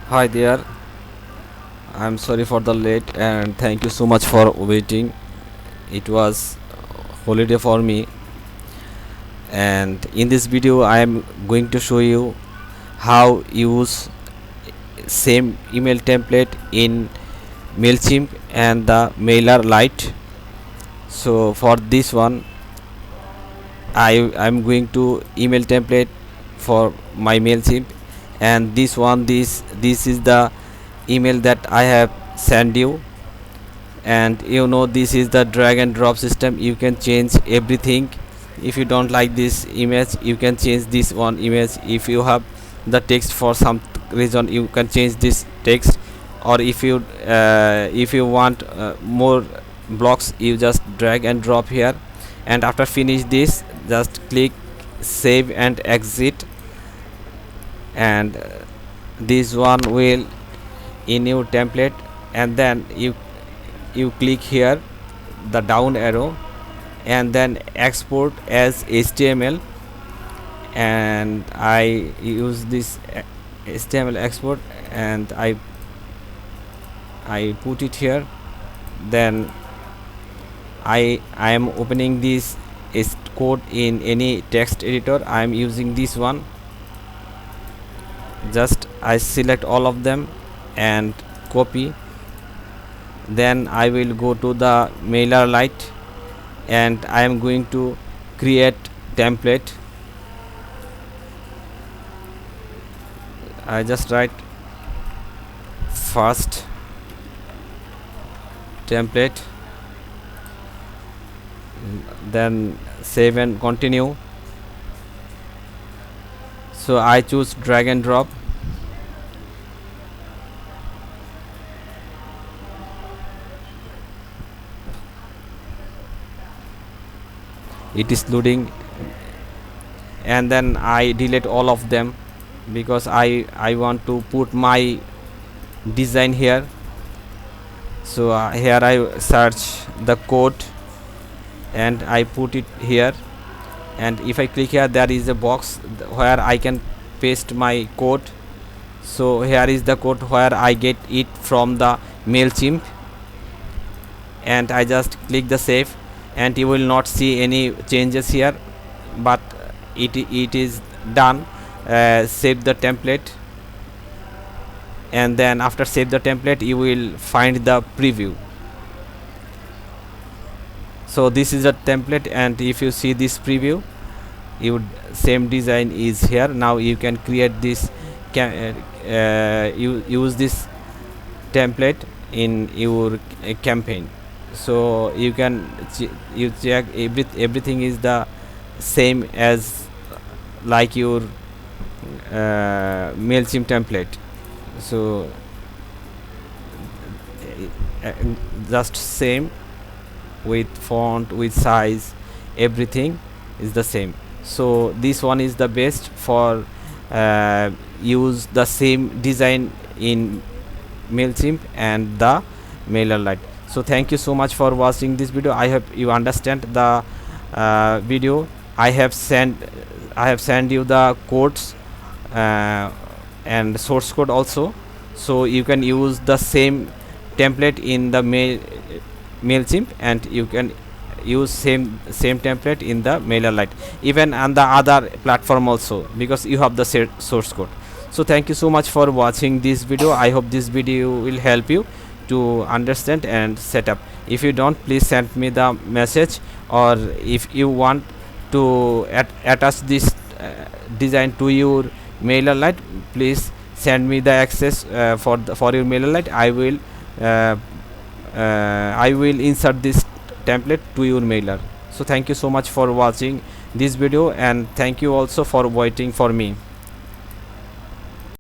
Hi there. I'm sorry for the late and thank you so much for waiting. It was holiday for me, and in this video I am going to show you how use same email template in Mailchimp and the MailerLite. So for this one I'm going to email template for my Mailchimp, and this is the email that I have sent you. And this is the drag and drop system. You can change everything. If you don't like this image, you can change this one image. If you have the text for some reason, you can change this text. Or if you want more blocks, you just drag and drop here, and after finish this, just click save and exit. And this one will in your template, and then you click here the down arrow and then export as HTML, and I use this HTML export, and I put it here. Then I am opening this is code in any text editor. I am using this one. Just I select all of them and copy. Then I will go to the MailerLite, and I am going to create template. I just write first template, then save and continue. So I choose drag and drop. It is loading, and then I delete all of them because I want to put my design here. So here I search the code and I put it here, and if I click here, there is a box where I can paste my code. So here is the code where I get it from the Mailchimp, and I just click the save, and you will not see any changes here, but it is done. Save the template, and then after save the template, you will find the preview. So this is a template, and if you see this preview, same design is here. Now you can create this, you use this template in your campaign. So you can you check everything is the same as like your Mailchimp template. So just same with font, with size, everything is the same. So this one is the best for use the same design in Mailchimp and the MailerLite. So thank you so much for watching this video. I hope you understand the video. I have sent you the codes and source code also, so you can use the same template in the Mailchimp, and you can use same template in the MailerLite, even on the other platform also, because you have the source code. So thank you so much for watching this video. I hope this video will help you to understand and set up. If you don't, please send me the message, or if you want to attach this design to your MailerLite, please send me the access for your MailerLite. I will insert this template to your mailer. So thank you so much for watching this video, and thank you also for waiting for me.